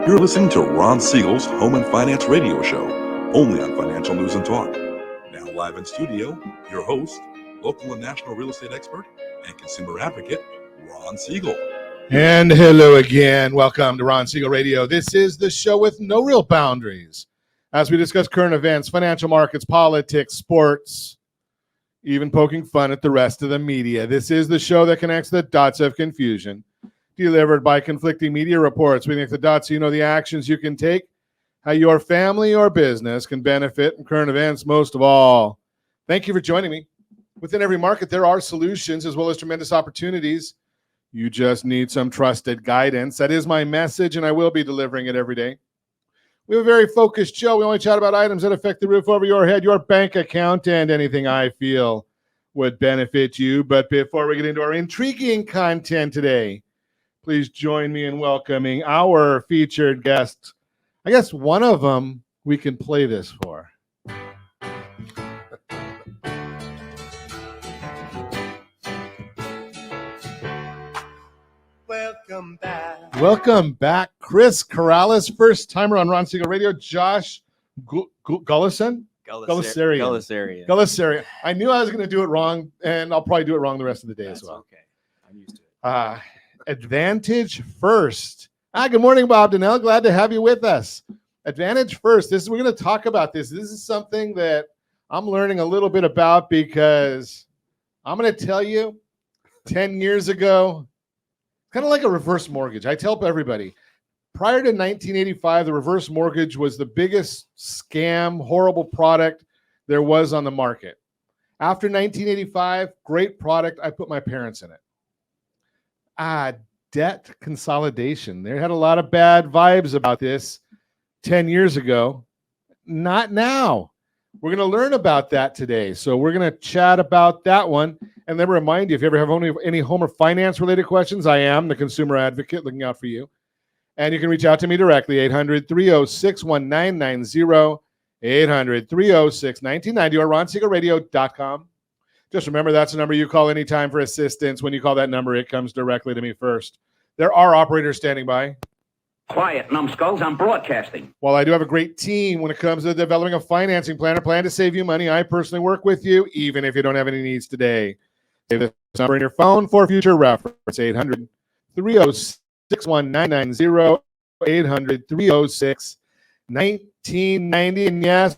You're listening to Ron Siegel's Home and Finance Radio Show, only on Financial News and Talk. Now live in studio, your host, local and national real estate expert and consumer advocate, Ron Siegel. And hello again. Welcome to Ron Siegel Radio. This is the show with no real boundaries as we discuss current events, financial markets, politics, sports, even poking fun at the rest of the media. This is the show that connects the dots of confusion, delivered by conflicting media reports. We connect the dots so you know the actions you can take, how your family or business can benefit from current events. Most of all, thank you for joining me. Within every market, there are solutions as well as tremendous opportunities. You just need some trusted guidance. That is my message, and I will be delivering it every day. We have a very focused show. We only chat about items that affect the roof over your head, your bank account, and anything I feel would benefit you. But before we get into our intriguing content today, please join me in welcoming our featured guests. I guess one of them we can play this for. Welcome back, Chris Corrales, first timer on Ron Siegel Radio. Josh Gullison? Gullissarian. I knew I was going to do it wrong, and I'll probably do it wrong the rest of the day as well. Okay. I'm used to it. Advantage First. Good morning, Bob Donnell. Glad to have you with us. Advantage First. We're going to talk about this. This is something that I'm learning a little bit about because I'm going to tell you, 10 years ago, kind of like a reverse mortgage. I tell everybody, prior to 1985, the reverse mortgage was the biggest scam, horrible product there was on the market. After 1985, great product. I put my parents in it. Debt consolidation. They had a lot of bad vibes about this 10 years ago. Not now. We're going to learn about that today. So we're going to chat about that one. And then remind you, if you ever have any home or finance related questions, I am the consumer advocate looking out for you. And you can reach out to me directly, 800-306-1990, 800-306-1990, or ronsiegelradio.com. Just remember, that's the number you call anytime for assistance. When you call that number, it comes directly to me first. There are operators standing by. Quiet, numbskulls, I'm broadcasting. While I do have a great team when it comes to developing a financing plan, a plan to save you money, I personally work with you, even if you don't have any needs today. Save this number in your phone for future reference, 800-306-1990, 800-306-1990. And yes,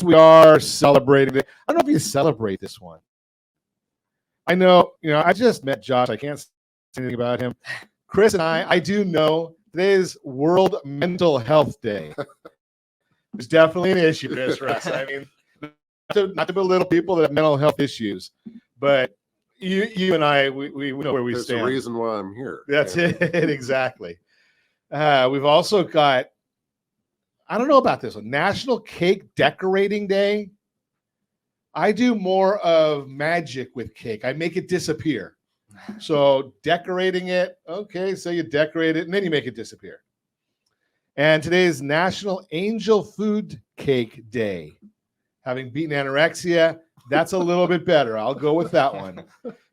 we are celebrating it. I don't know if you celebrate this one. I know, I just met Josh. I can't say anything about him. Chris and I do know today is World Mental Health Day. There's definitely an issue there for us. I mean, not to belittle people that have mental health issues, but you and I, we know where we stand. That's the reason why I'm here. That's it, exactly. We've also got, I don't know about this one, National Cake Decorating Day. I do more of magic with cake. I make it disappear. So decorating it, okay, so you decorate it and then you make it disappear. And today is National Angel Food Cake Day. Having beaten anorexia, that's a little bit better. I'll go with that one.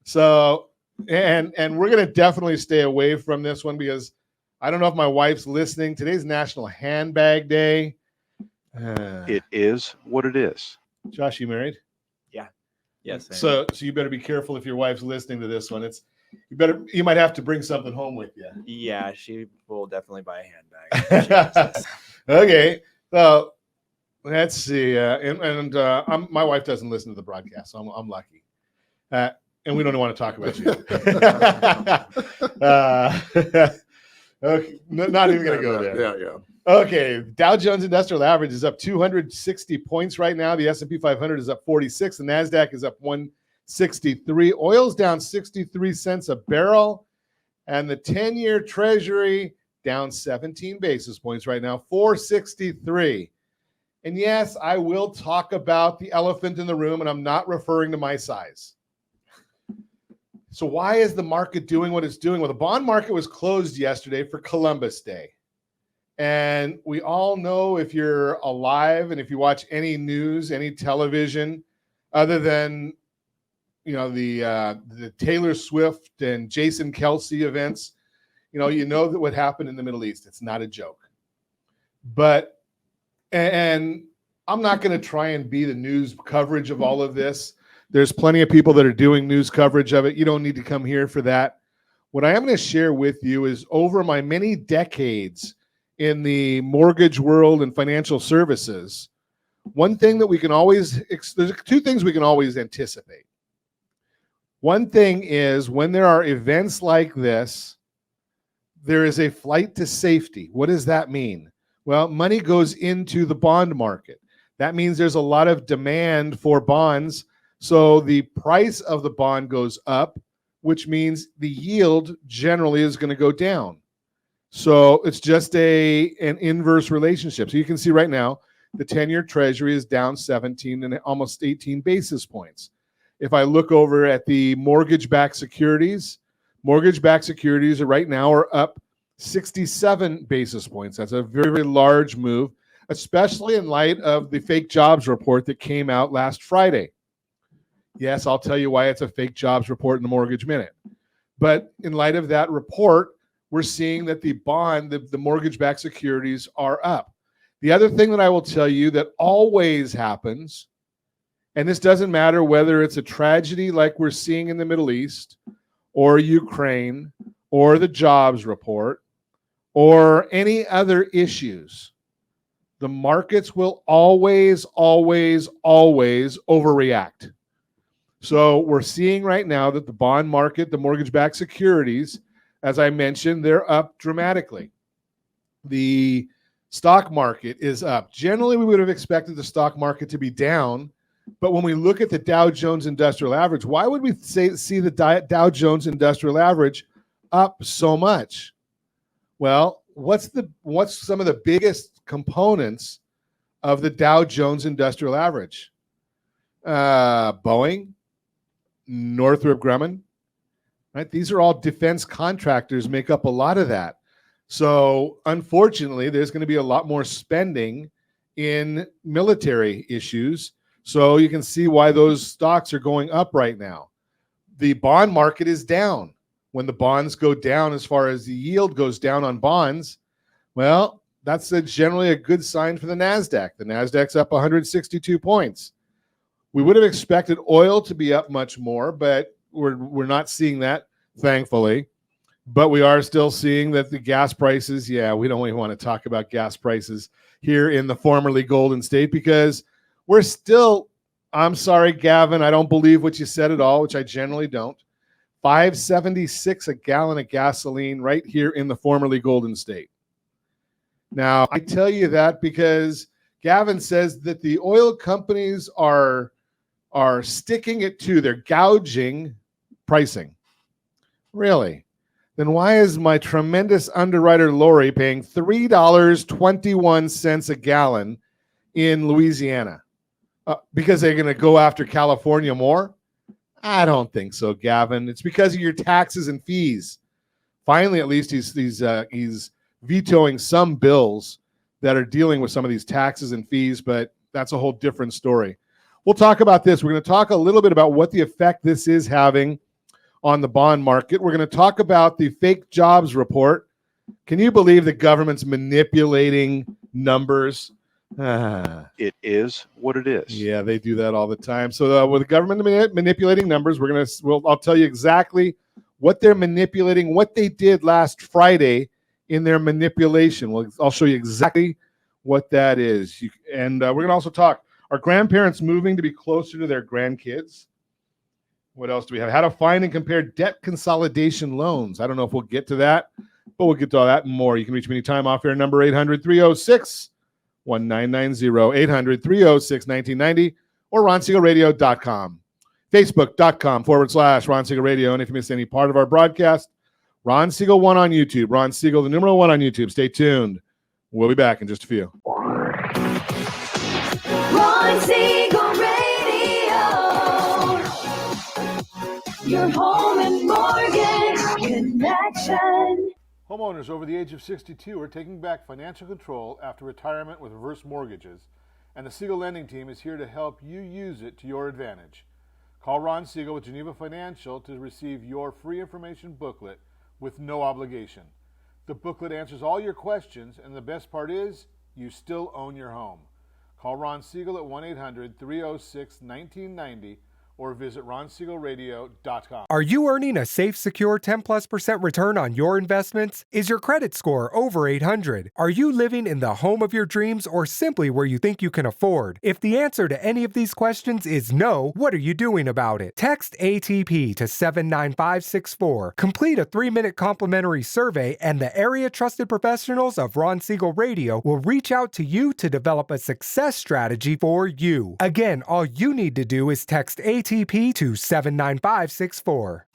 So, and we're going to definitely stay away from this one because I don't know if my wife's listening. Today's National Handbag Day. It is what it is. Josh, you married? Yes. So you better be careful if your wife's listening to this one. You might have to bring something home with you. Yeah, she will definitely buy a handbag. Okay. So let's see. My wife doesn't listen to the broadcast, so I'm lucky. And we don't want to talk about you. Okay, not even going to go there. Yeah. Okay, Dow Jones Industrial Average is up 260 points right now. The S&P 500 is up 46. The NASDAQ is up 163. Oil's down 63 cents a barrel. And the 10-year Treasury down 17 basis points right now, 463. And yes, I will talk about the elephant in the room, and I'm not referring to my size. So why is the market doing what it's doing? Well, the bond market was closed yesterday for Columbus Day. And we all know, if you're alive and if you watch any news, any television, other than the Taylor Swift and Jason Kelce events, you know that what happened in the Middle East. It's not a joke. But, and I'm not going to try and be the news coverage of all of this. There's plenty of people that are doing news coverage of it. You don't need to come here for that. What I am going to share with you is over my many decades in the mortgage world and financial services, one thing that we can always, there's two things we can always anticipate. One thing is when there are events like this, there is a flight to safety. What does that mean? Well, money goes into the bond market. That means there's a lot of demand for bonds. So the price of the bond goes up, which means the yield generally is going to go down. So it's just an inverse relationship. So you can see right now, the 10-year treasury is down 17 and almost 18 basis points. If I look over at the mortgage-backed securities are right now are up 67 basis points. That's a very, very large move, especially in light of the fake jobs report that came out last Friday. Yes, I'll tell you why it's a fake jobs report in the Mortgage Minute. But in light of that report, we're seeing that the mortgage-backed securities are up. The other thing that I will tell you that always happens, and this doesn't matter whether it's a tragedy like we're seeing in the Middle East or Ukraine or the jobs report or any other issues, the markets will always, always, always overreact. So we're seeing right now that the bond market, the mortgage-backed securities, as I mentioned, they're up dramatically. The stock market is up. Generally, we would have expected the stock market to be down, but when we look at the Dow Jones Industrial Average, why would we see the Dow Jones Industrial Average up so much? Well, what's some of the biggest components of the Dow Jones Industrial Average? Boeing, Northrop Grumman, right? These are all defense contractors, make up a lot of that. So unfortunately, there's going to be a lot more spending in military issues. So you can see why those stocks are going up right now. The bond market is down. When the bonds go down, as far as the yield goes down on bonds, well, that's generally a good sign for the NASDAQ. The NASDAQ's up 162 points. We would have expected oil to be up much more, but we're not seeing that, thankfully. But we are still seeing that the gas prices, we don't even want to talk about gas prices here in the formerly Golden State because we're still, I'm sorry, Gavin, I don't believe what you said at all, which I generally don't. $5.76 a gallon of gasoline right here in the formerly Golden State. Now, I tell you that because Gavin says that the oil companies are sticking it to, they're gouging pricing. Really? Then why is my tremendous underwriter Lori paying $3.21 a gallon in Louisiana? Because they're going to go after California more? I don't think so, Gavin. It's because of your taxes and fees. Finally, at least he's vetoing some bills that are dealing with some of these taxes and fees, but that's a whole different story. We'll talk about this. We're going to talk a little bit about what the effect this is having on the bond market. We're going to talk about the fake jobs report. Can you believe the government's manipulating numbers? It is what it is. Yeah, they do that all the time. So with the government manipulating numbers, I'll tell you exactly what they're manipulating, what they did last Friday in their manipulation. I'll show you exactly what that is. We're going to also talk, are grandparents moving to be closer to their grandkids? What else do we have? How to find and compare debt consolidation loans. I don't know if we'll get to that, but we'll get to all that and more. You can reach me anytime off air, number 800-306-1990, 800-306-1990, or RonSiegelRadio.com. Facebook.com/Ron Siegel Radio. And if you miss any part of our broadcast, Ron Siegel 1 on YouTube. Ron Siegel, the numeral 1 on YouTube. Stay tuned. We'll be back in just a few. Ron Siegel Radio, your home and mortgage connection. Homeowners over the age of 62 are taking back financial control after retirement with reverse mortgages, and the Siegel Lending Team is here to help you use it to your advantage. Call Ron Siegel with Geneva Financial to receive your free information booklet with no obligation. The booklet answers all your questions, and the best part is, you still own your home. Call Ron Siegel at 1-800-306-1990 or visit ronsiegelradio.com. Are you earning a safe, secure 10+% return on your investments? Is your credit score over 800? Are you living in the home of your dreams or simply where you think you can afford? If the answer to any of these questions is no, what are you doing about it? Text ATP to 79564. Complete a 3-minute complimentary survey and the area trusted professionals of Ron Siegel Radio will reach out to you to develop a success strategy for you. Again, all you need to do is text ATP to 79564.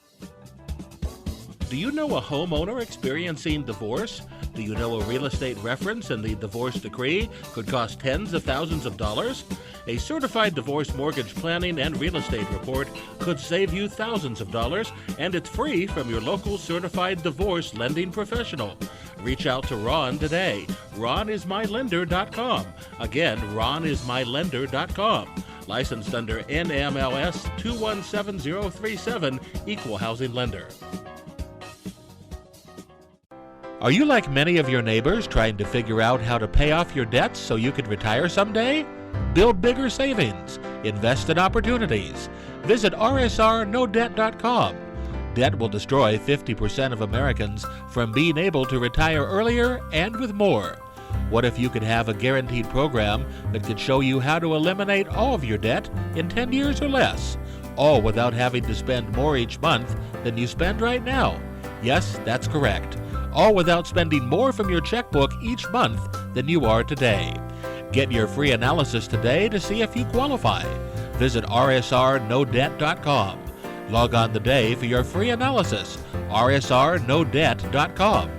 Do you know a homeowner experiencing divorce? Do you know a real estate reference and the divorce decree could cost tens of thousands of dollars? A certified divorce mortgage planning and real estate report could save you thousands of dollars, and it's free from your local certified divorce lending professional. Reach out to Ron today. RonIsMyLender.com. Again, RonIsMyLender.com. Licensed under NMLS 217037, Equal Housing Lender. Are you like many of your neighbors trying to figure out how to pay off your debts so you can retire someday? Build bigger savings. Invest in opportunities. Visit RSRNoDebt.com. Debt will destroy 50% of Americans from being able to retire earlier and with more. What if you could have a guaranteed program that could show you how to eliminate all of your debt in 10 years or less, all without having to spend more each month than you spend right now? Yes, that's correct. All without spending more from your checkbook each month than you are today. Get your free analysis today to see if you qualify. Visit RSRNoDebt.com. Log on today for your free analysis. RSRNoDebt.com.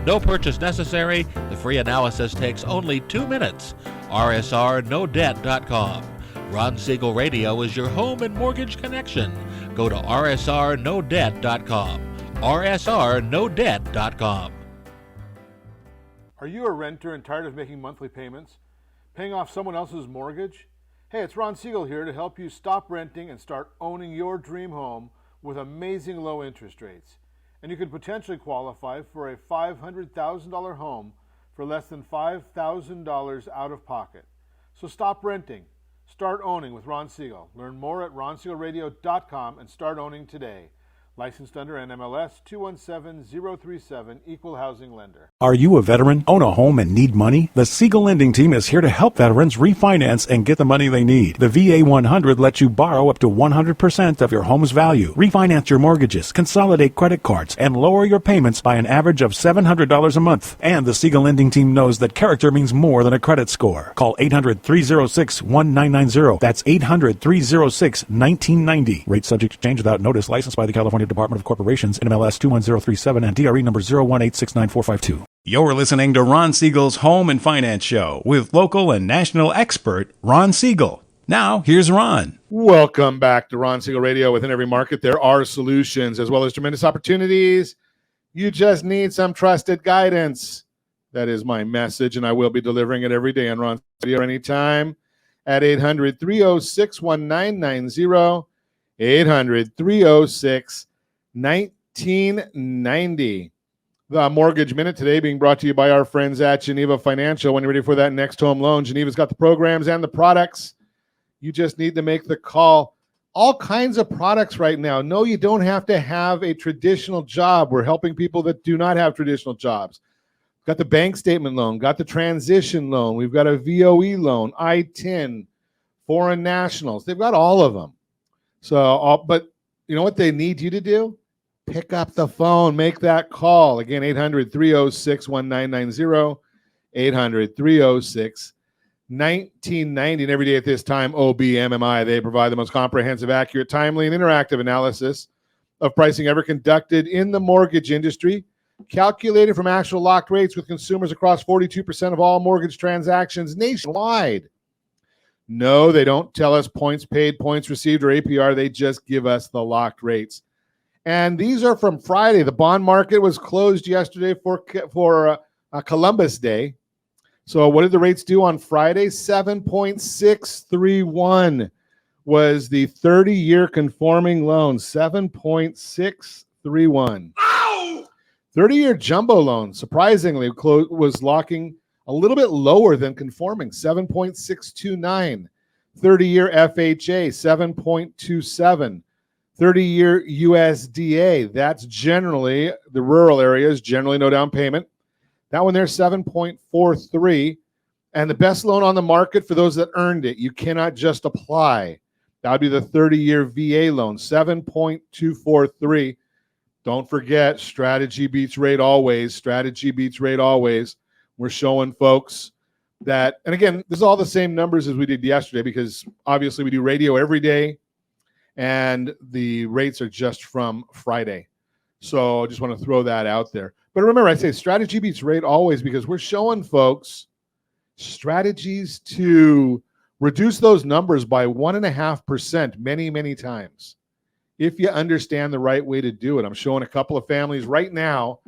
No purchase necessary. The free analysis takes only 2 minutes. RSRNoDebt.com. Ron Siegel Radio is your home and mortgage connection. Go to RSRNoDebt.com. RSRNoDebt.com. Are you a renter and tired of making monthly payments? Paying off someone else's mortgage? Hey, it's Ron Siegel here to help you stop renting and start owning your dream home with amazing low interest rates. And you could potentially qualify for a $500,000 home for less than $5,000 out of pocket. So stop renting. Start owning with Ron Siegel. Learn more at RonSiegelRadio.com and start owning today. Licensed under NMLS 217037, Equal Housing Lender. Are you a veteran, own a home, and need money? The Siegel Lending Team is here to help veterans refinance and get the money they need. The VA 100 lets you borrow up to 100% of your home's value, refinance your mortgages, consolidate credit cards, and lower your payments by an average of $700 a month. And the Siegel Lending Team knows that character means more than a credit score. Call 800-306-1990. That's 800-306-1990. Rate subject to change without notice. Licensed by the California Department of Corporations, NMLS 21037, and DRE number 018694552. You're listening to Ron Siegel's Home and Finance Show with local and national expert Ron Siegel. Now, here's Ron. Welcome back to Ron Siegel Radio. Within every market, there are solutions as well as tremendous opportunities. You just need some trusted guidance. That is my message, and I will be delivering it every day on Ron Siegel anytime at 800-306-1990, 800-306-1990. The Mortgage Minute today being brought to you by our friends at Geneva Financial. When you're ready for that next home loan, Geneva's got the programs and the products. You just need to make the call. All kinds of products right now. No, you don't have to have a traditional job. We're helping people that do not have traditional jobs. Got the bank statement loan, got the transition loan. We've got a VOE loan, I-10, foreign nationals. They've got all of them. So, but you know what they need you to do? Pick up the phone, make that call. Again, 800-306-1990, 800-306-1990. And every day at this time, OBMMI, they provide the most comprehensive, accurate, timely, and interactive analysis of pricing ever conducted in the mortgage industry, calculated from actual locked rates with consumers across 42% of all mortgage transactions nationwide. No, they don't tell us points paid, points received, or APR. They just give us the locked rates. And these are from Friday. The bond market was closed yesterday for Columbus Day. So what did the rates do on Friday? 7.631 was the 30-year conforming loan. 7.631. 30-year jumbo loan, surprisingly, was locking a little bit lower than conforming, 7.629. 30-year FHA, 7.27. 30-year USDA, that's generally, the rural areas, generally no down payment. That one there, 7.43. And the best loan on the market for those that earned it, you cannot just apply. That would be the 30-year VA loan, 7.243. Don't forget, strategy beats rate always. Strategy beats rate always. We're showing folks that, and again, this is all the same numbers as we did yesterday because obviously we do radio every day and the rates are just from Friday. So I just want to throw that out there. But remember, I say strategy beats rate always because we're showing folks strategies to reduce those numbers by 1.5% many, many times if you understand the right way to do it. I'm showing a couple of families right now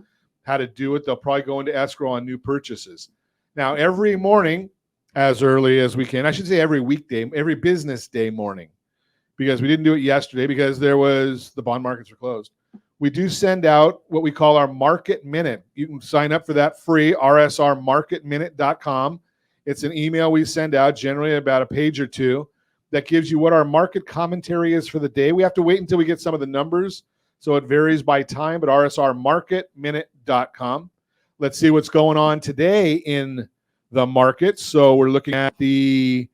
how to do it. They'll probably go into escrow on new purchases. Now, every morning, as early as we can, I should say every weekday, every business day morning, because we didn't do it yesterday because the bond markets were closed. We do send out what we call our Market Minute. You can sign up for that free, rsrmarketminute.com. It's an email we send out, generally about a page or two, that gives you what our market commentary is for the day. We have to wait until we get some of the numbers, so it varies by time, but rsrmarketminute.com. Let's see what's going on today in the market. So we're looking at the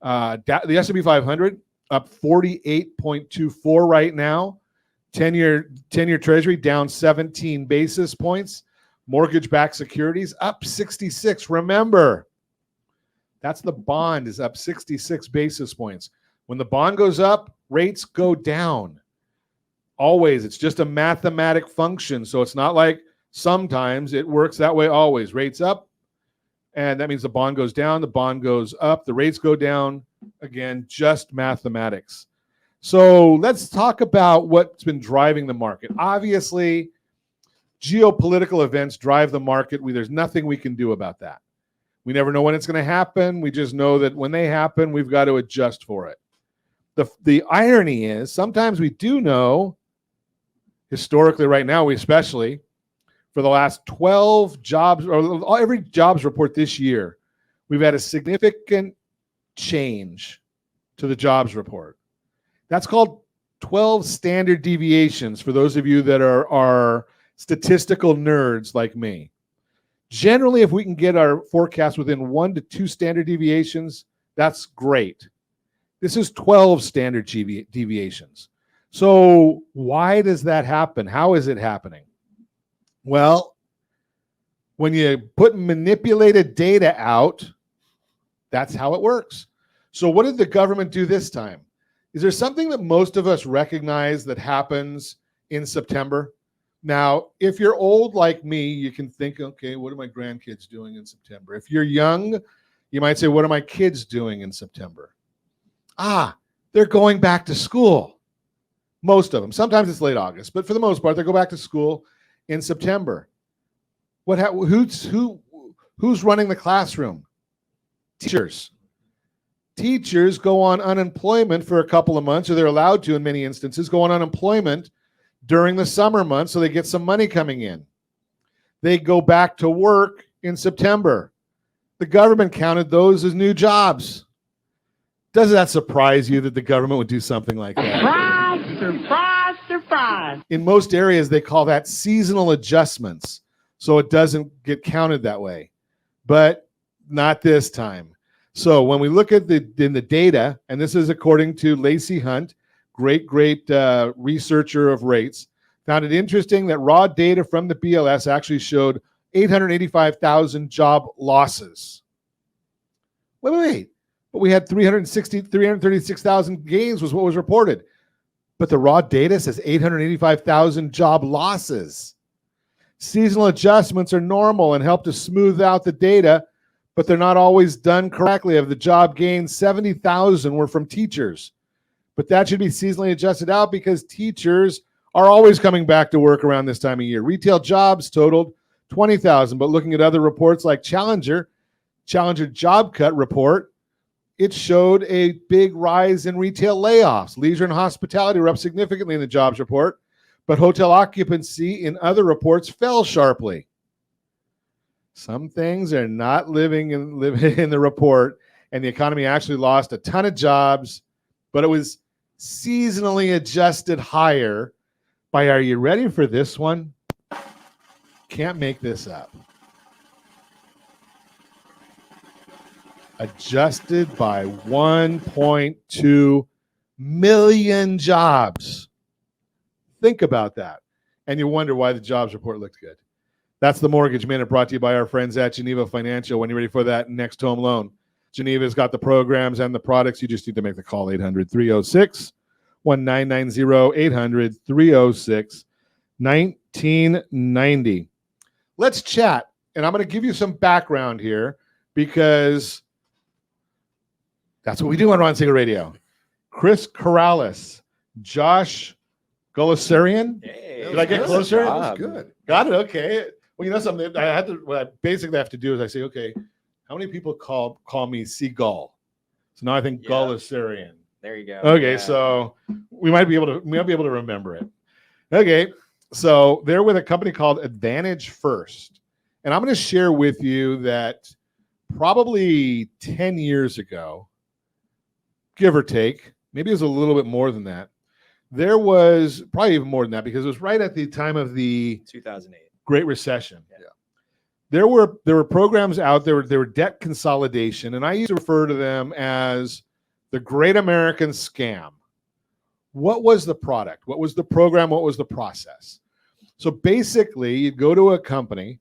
S&P 500 up 48.24 right now. 10-year Treasury down 17 basis points. Mortgage-backed securities up 66. Remember, that's the bond is up 66 basis points. When the bond goes up, rates go down. Always. It's just a mathematic function. So it's not like sometimes it works that way always. Rates up, and that means the bond goes down, the bond goes up, the rates go down. Again, just mathematics. So let's talk about what's been driving the market. Obviously, geopolitical events drive the market. There's nothing we can do about that. We never know when it's going to happen. We just know that when they happen, we've got to adjust for it. The irony is sometimes we do know, historically right now, we especially, for the last 12 jobs, or every jobs report this year, we've had a significant change to the jobs report. That's called 12 standard deviations for those of you that are statistical nerds like me. Generally, if we can get our forecast within 1 to 2 standard deviations, that's great. This is 12 standard deviations. So why does that happen? How is it happening? Well, when you put manipulated data out, that's how it works. So what did the government do this time? Is there something that most of us recognize that happens in September? Now, if you're old like me, you can think, okay, what are my grandkids doing in September? If you're young, you might say, what are my kids doing in September? They're going back to school. Most of them. Sometimes it's late August, but for the most part, they go back to school in September. Who's running the classroom? Teachers. Teachers go on unemployment for a couple of months, or they're allowed to in many instances, go on unemployment during the summer months so they get some money coming in. They go back to work in September. The government counted those as new jobs. Doesn't that surprise you that the government would do something like that? Surprise, surprise, surprise. In most areas, they call that seasonal adjustments, so it doesn't get counted that way. But not this time. So when we look at the data, and this is according to Lacey Hunt, great researcher of rates, found it interesting that raw data from the BLS actually showed 885,000 job losses. Wait. But we had 336,000 gains was what was reported. But the raw data says 885,000 job losses. Seasonal adjustments are normal and help to smooth out the data, but they're not always done correctly. Of the job gains, 70,000 were from teachers. But that should be seasonally adjusted out because teachers are always coming back to work around this time of year. Retail jobs totaled 20,000, but looking at other reports like Challenger Job Cut report, it showed a big rise in retail layoffs. Leisure and hospitality were up significantly in the jobs report, but hotel occupancy in other reports fell sharply. Some things are not living in the report, and the economy actually lost a ton of jobs, but it was seasonally adjusted higher by, are you ready for this one? Can't make this up. Adjusted by 1.2 million jobs. Think about that. And you wonder why the jobs report looked good. That's the Mortgage Minute, brought to you by our friends at Geneva Financial. When you're ready for that next home loan, Geneva's got the programs and the products. You just need to make the call, 800-306-1990, 800-306-1990. Let's chat. And I'm going to give you some background here because that's what we do on Ron Siegel Radio. Chris Corrales, Josh Golisarian. Hey, Did I get closer? That was good. Got it. Okay. Well, you know something. What I basically have to do is I say, okay, how many people call me Seagull? So now I think Golisarian. There you go. Okay, Yeah. so we might be able to remember it. Okay, so they're with a company called Advantage First, and I'm going to share with you that probably 10 years ago, give or take, maybe it was a little bit more than that. There was probably even more than that because it was right at the time of the 2008 Great Recession. Yeah. There were programs out there. There were debt consolidation, and I used to refer to them as the Great American Scam. What was the product? What was the program? What was the process? So basically, you'd go to a company,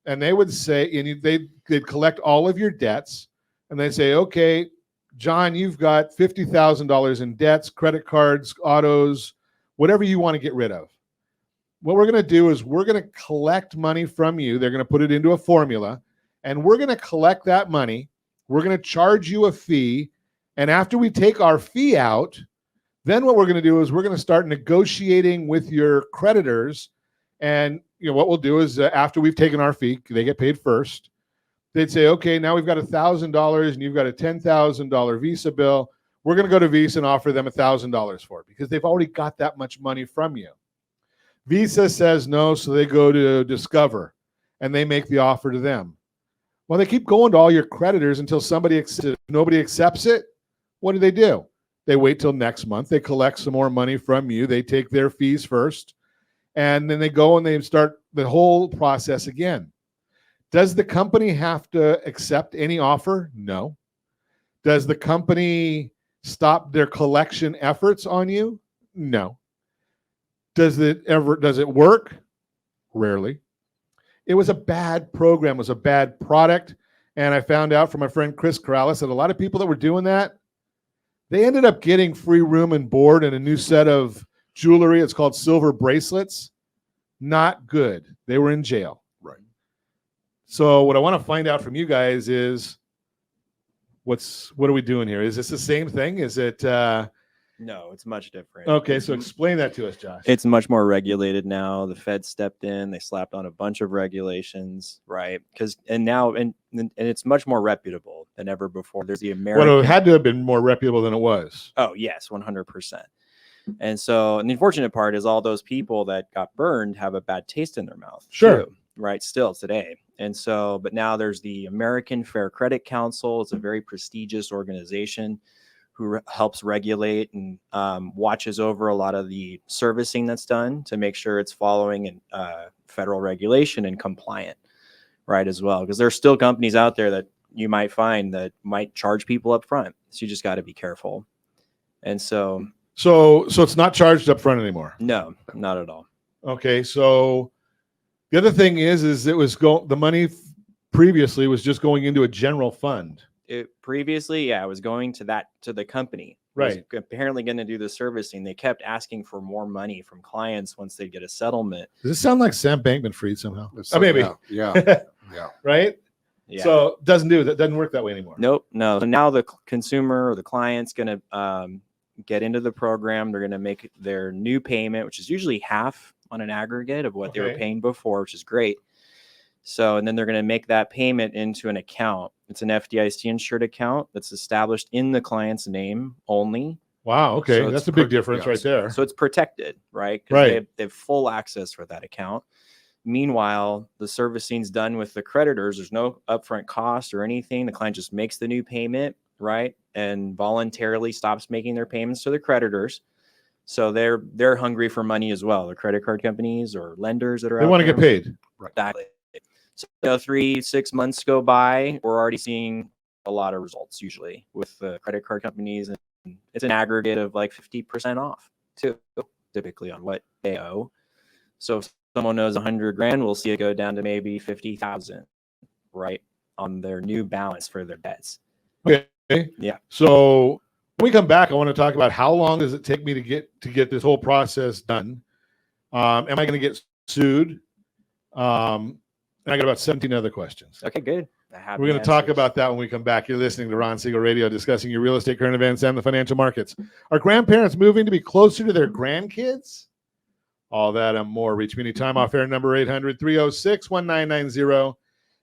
and they would say, and they'd collect all of your debts, and they say, okay, John, you've got $50,000 in debts, credit cards, autos, whatever you want to get rid of. What we're going to do is we're going to collect money from you. They're going to put it into a formula, and we're going to collect that money. We're going to charge you a fee, and after we take our fee out, then what we're going to do is we're going to start negotiating with your creditors. And what we'll do is after we've taken our fee, they get paid first. They'd say, okay, now we've got $1,000 and you've got a $10,000 Visa bill. We're going to go to Visa and offer them $1,000 for it because they've already got that much money from you. Visa says no, so they go to Discover and they make the offer to them. Well, they keep going to all your creditors until nobody accepts it. What do? They wait till next month. They collect some more money from you. They take their fees first, and then they go and they start the whole process again. Does the company have to accept any offer? No. Does the company stop their collection efforts on you? No. Does it work? Rarely. It was a bad program. It was a bad product. And I found out from my friend Chris Corrales that a lot of people that were doing that, they ended up getting free room and board and a new set of jewelry. It's called silver bracelets. Not good. They were in jail. Right. So what I want to find out from you guys is what are we doing here? Is this the same thing? Is it No, it's much different. okay, so explain that to us, Josh. It's much more regulated now. The Fed stepped in. They slapped on a bunch of regulations, right? And it's much more reputable than ever before. There's the American. Well, it had to have been more reputable than it was. Oh, yes, 100%. And the unfortunate part is all those people that got burned have a bad taste in their mouth. Sure. Too, right. Still today. But now there's the American Fair Credit Council. It's a very prestigious organization who helps regulate and watches over a lot of the servicing that's done to make sure it's following federal regulation and compliant, right, as well. Because there's still companies out there that you might find that might charge people up front. So you just got to be careful. And so it's not charged up front anymore? No, not at all. Okay, so the other thing is the money previously was just going into a general fund. It was going to the company. Right. It was apparently going to do the servicing. They kept asking for more money from clients once they get a settlement. Does this sound like Sam Bankman-Fried somehow? Maybe. Yeah. Right? Yeah. So it doesn't work that way anymore. Nope. No. So now the consumer or the client's going to get into the program. They're going to make their new payment, which is usually half on an aggregate of what they were paying before, which is great. So, and then they're going to make that payment into an account. It's an FDIC insured account that's established in the client's name only. Wow. Okay. So that's a big difference right there. So it's protected, right? Right. They have full access for that account. meanwhile, the servicing's done with the creditors. There's no upfront cost or anything. The client just makes the new payment, right? And voluntarily stops making their payments to the creditors. So they're hungry for money as well. The credit card companies or lenders that are They out want to there. get paid. Exactly. So 3-6 months go by, we're already seeing a lot of results usually with the credit card companies, and it's an aggregate of like 50% off too, typically on what they owe. So if someone owes 100 grand, we'll see it go down to maybe 50,000, right, on their new balance for their debts. Okay. Yeah. So when we come back, I want to talk about how long does it take me to get this whole process done? Am I going to get sued? And I got about 17 other questions. Okay, good. We're going to talk about that when we come back. You're listening to Ron Siegel Radio, discussing your real estate, current events, and the financial markets. Are grandparents moving to be closer to their grandkids? All that and more. Reach me anytime. Off air number 800-306-1990,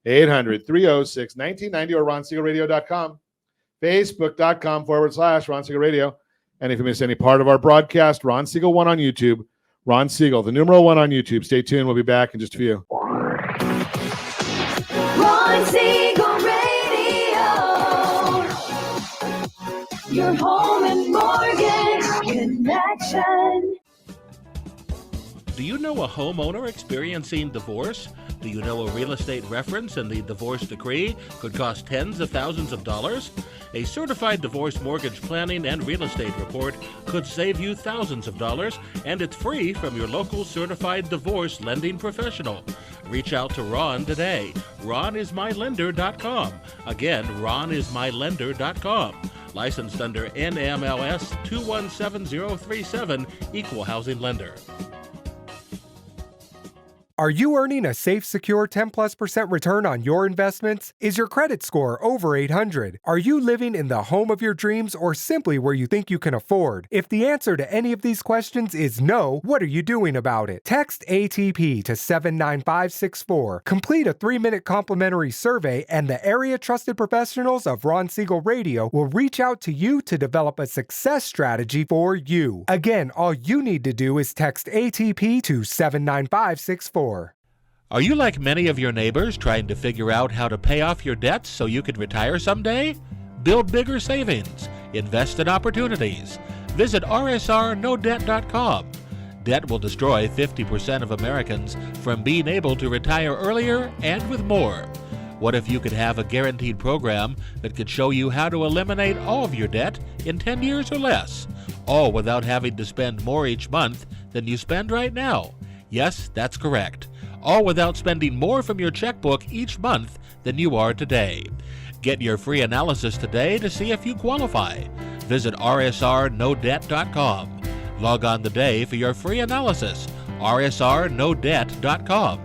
800-306-1990, or RonSiegelRadio.com, Facebook.com/Ron Siegel Radio. And if you miss any part of our broadcast, Ron Siegel 1 on YouTube. Ron Siegel, the numeral 1 on YouTube. Stay tuned. We'll be back in just a few. Ron Siegel Radio. Your home and mortgage connection. Do you know a homeowner experiencing divorce? Do you know a real estate reference and the divorce decree could cost tens of thousands of dollars? A certified divorce mortgage planning and real estate report could save you thousands of dollars, and it's free from your local certified divorce lending professional. Reach out to Ron today. RonIsMyLender.com. Again, RonIsMyLender.com. Licensed under NMLS 217037, Equal Housing Lender. Are you earning a safe, secure 10+% return on your investments? Is your credit score over 800? Are you living in the home of your dreams or simply where you think you can afford? If the answer to any of these questions is no, what are you doing about it? Text ATP to 79564. Complete a 3-minute complimentary survey, and the area trusted professionals of Ron Siegel Radio will reach out to you to develop a success strategy for you. Again, all you need to do is text ATP to 79564. Are you like many of your neighbors trying to figure out how to pay off your debts so you can retire someday? Build bigger savings. Invest in opportunities. Visit rsrnodebt.com. Debt will destroy 50% of Americans from being able to retire earlier and with more. What if you could have a guaranteed program that could show you how to eliminate all of your debt in 10 years or less, all without having to spend more each month than you spend right now? Yes, that's correct. All without spending more from your checkbook each month than you are today. Get your free analysis today to see if you qualify. Visit rsrnodebt.com. Log on today for your free analysis. rsrnodebt.com.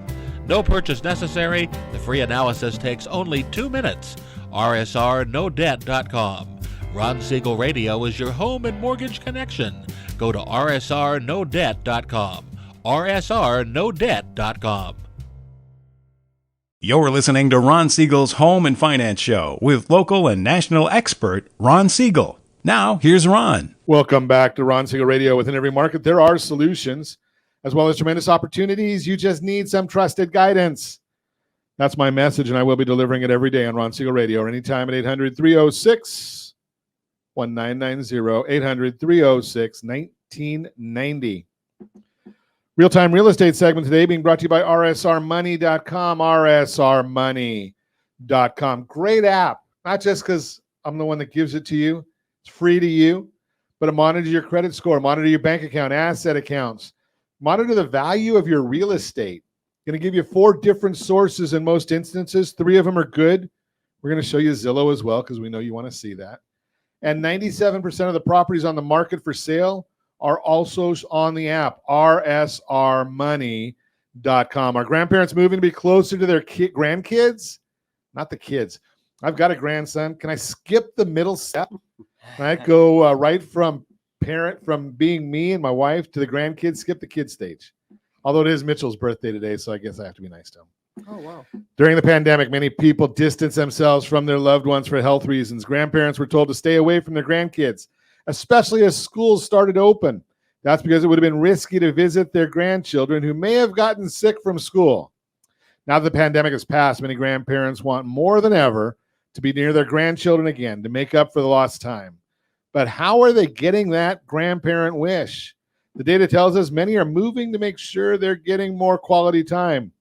No purchase necessary. The free analysis takes only 2 minutes. rsrnodebt.com. Ron Siegel Radio is your home and mortgage connection. Go to rsrnodebt.com. rsrnodebt.com. You're listening to Ron Siegel's Home and Finance Show with local and national expert Ron Siegel. Now, here's Ron. Welcome back to Ron Siegel Radio. Within every market, there are solutions as well as tremendous opportunities. You just need some trusted guidance. That's my message, and I will be delivering it every day on Ron Siegel Radio or anytime at 800-306-1990, 800-306-1990. Real-time real estate segment today being brought to you by rsrmoney.com, rsrmoney.com. Great app, not just because I'm the one that gives it to you. It's free to you, but it monitors your credit score, monitor your bank account, asset accounts, monitor the value of your real estate. Going to give you 4 different sources in most instances. 3 of them are good. We're going to show you Zillow as well because we know you want to see that. And 97% of the properties on the market for sale are also on the app, rsrmoney.com. Are grandparents moving to be closer to their grandkids? Not the kids. I've got a grandson. Can I skip the middle step? Can I go right from being me and my wife to the grandkids, skip the kid stage? Although it is Mitchell's birthday today, so I guess I have to be nice to him. Oh, wow. During the pandemic, many people distanced themselves from their loved ones for health reasons. Grandparents were told to stay away from their grandkids, especially as schools started open. That's because it would have been risky to visit their grandchildren who may have gotten sick from school. Now that the pandemic has passed, many grandparents want more than ever to be near their grandchildren again to make up for the lost time. But how are they getting that grandparent wish? The data tells us many are moving to make sure they're getting more quality time.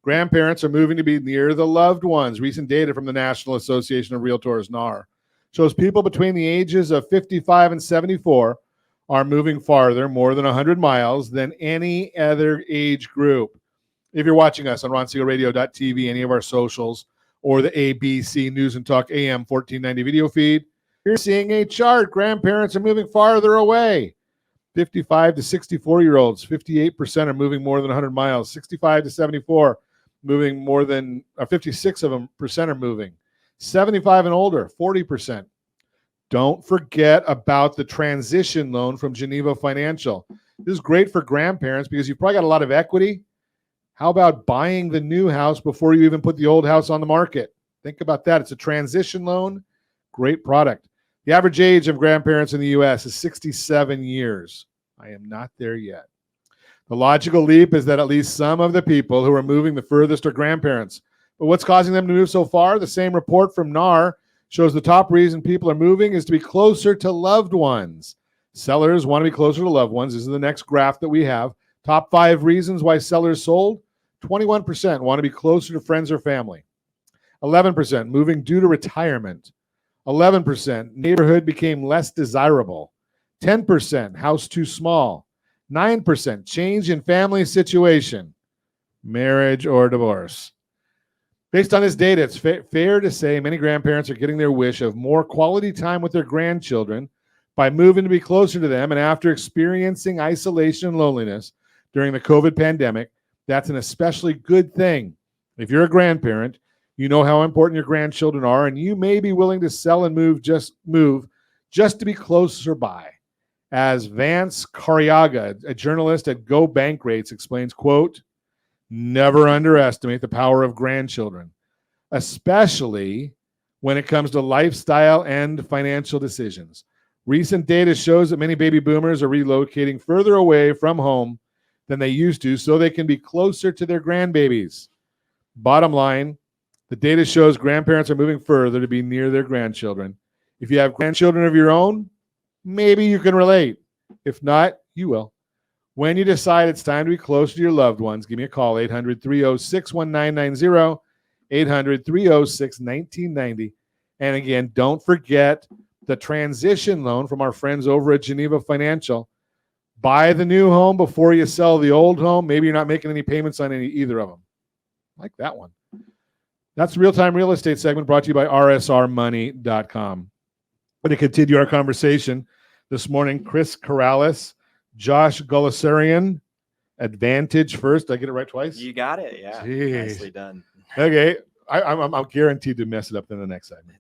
Grandparents are moving to be near the loved ones. Recent data from the National Association of Realtors, NAR, shows people between the ages of 55 and 74 are moving farther, more than 100 miles, than any other age group. If you're watching us on RonSiegelRadio.tv, any of our socials, or the ABC News and Talk AM 1490 video feed, you're seeing a chart. Grandparents are moving farther away. 55 to 64-year-olds, 58% are moving more than 100 miles. 65 to 74, moving more than 56 of them percent are moving. 75 and older, 40%. Don't forget about the transition loan from Geneva Financial. This is great for grandparents because you've probably got a lot of equity. How about buying the new house before you even put the old house on the market? Think about that. It's a transition loan. Great product. The average age of grandparents in the U.S. is 67 years. I am not there yet. The logical leap is that at least some of the people who are moving the furthest are grandparents. But what's causing them to move so far? The same report from NAR shows the top reason people are moving is to be closer to loved ones. Sellers want to be closer to loved ones. This is the next graph that we have. Top 5 reasons why sellers sold. 21% want to be closer to friends or family. 11% moving due to retirement. 11% neighborhood became less desirable. 10% house too small. 9% change in family situation, marriage or divorce. Based on this data, it's fair to say many grandparents are getting their wish of more quality time with their grandchildren by moving to be closer to them. And after experiencing isolation and loneliness during the COVID pandemic, that's an especially good thing. If you're a grandparent, you know how important your grandchildren are, and you may be willing to sell and move just to be closer by. As Vance Cariaga, a journalist at Go Bank Rates, explains, quote, never underestimate the power of grandchildren, especially when it comes to lifestyle and financial decisions. Recent data shows that many baby boomers are relocating further away from home than they used to so they can be closer to their grandbabies. Bottom line, the data shows grandparents are moving further to be near their grandchildren. If you have grandchildren of your own, maybe you can relate. If not, you will. When you decide it's time to be closer to your loved ones, give me a call, 800-306-1990, 800-306-1990. And again, don't forget the transition loan from our friends over at Geneva Financial. Buy the new home before you sell the old home. Maybe you're not making any payments on either of them. I like that one. That's the Real-Time Real Estate segment brought to you by rsrmoney.com. Going to continue our conversation this morning. Chris Corrales, Josh Gulasarian, Advantage First. Did I get it right twice? You got it. Yeah. Jeez. Nicely done. Okay. I'm guaranteed to mess it up in the next segment.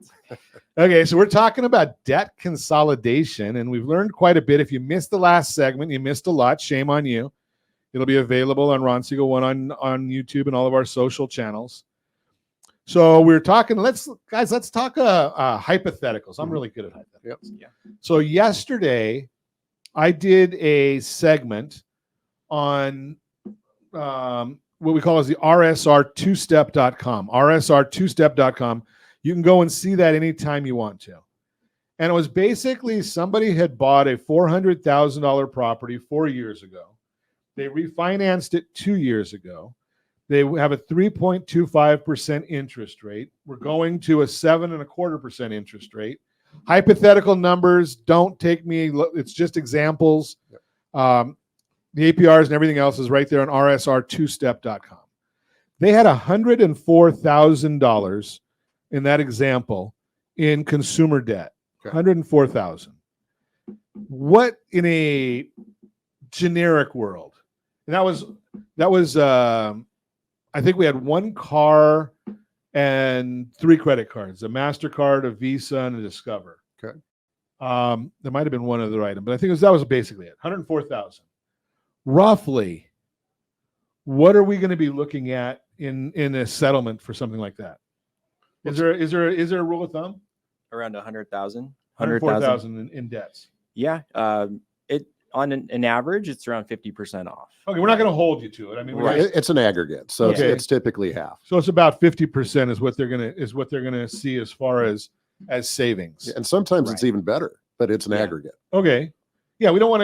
Okay, so we're talking about debt consolidation, and we've learned quite a bit. If you missed the last segment, you missed a lot. Shame on you. It'll be available on Ron Siegel 1 on YouTube and all of our social channels. So we're talking, let's talk hypotheticals. I'm really good at hypotheticals. Yeah. So yesterday, I did a segment on what we call as the RSR2step.com. RSR2step.com. You can go and see that anytime you want to. And it was basically somebody had bought a $400,000 property 4 years ago. They refinanced it 2 years ago. They have a 3.25% interest rate. We're going to a 7.25% interest rate. Hypothetical numbers, don't take me. It's just examples. The APRs and everything else is right there on rsr2step.com. They had $104,000 in that example in consumer debt. $104,000. What in a generic world? And that was I think we had one car and 3 credit cards, a MasterCard, a Visa, and a Discover. Okay. There might have been one other item, but I think that was basically it. $104,000. Roughly, what are we going to be looking at in a settlement for something like that? Is there a rule of thumb? Around 100,000. 104,000 in debts. Yeah. on an average, it's around 50% off. Okay, we're not going to hold you to it. I mean, Right. It's an aggregate, so Okay. it's typically half. so it's about 50% is what they're gonna see as far as savings. And sometimes it's even better, but it's an Yeah. aggregate. Okay, yeah, we don't want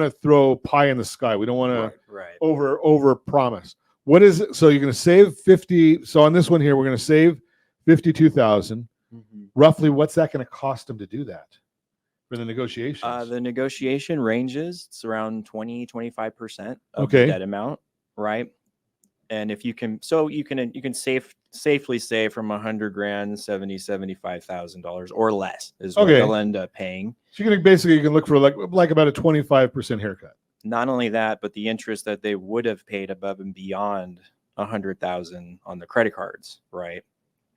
to throw pie in the sky. We don't want to Right. over promise. What is it? So you're going to save 50. So on this one here, we're going to save 52,000. Roughly, what's that going to cost them to do that for the negotiations? The negotiation ranges, it's around 20-25% of Okay. the debt amount, right? And if you can, you can safely say from 100 grand, $75,000 or less is what Okay. they'll end up paying. So you're going to you can look for like about a 25% haircut. Not only that, but the interest that they would have paid above and beyond 100,000 on the credit cards, right?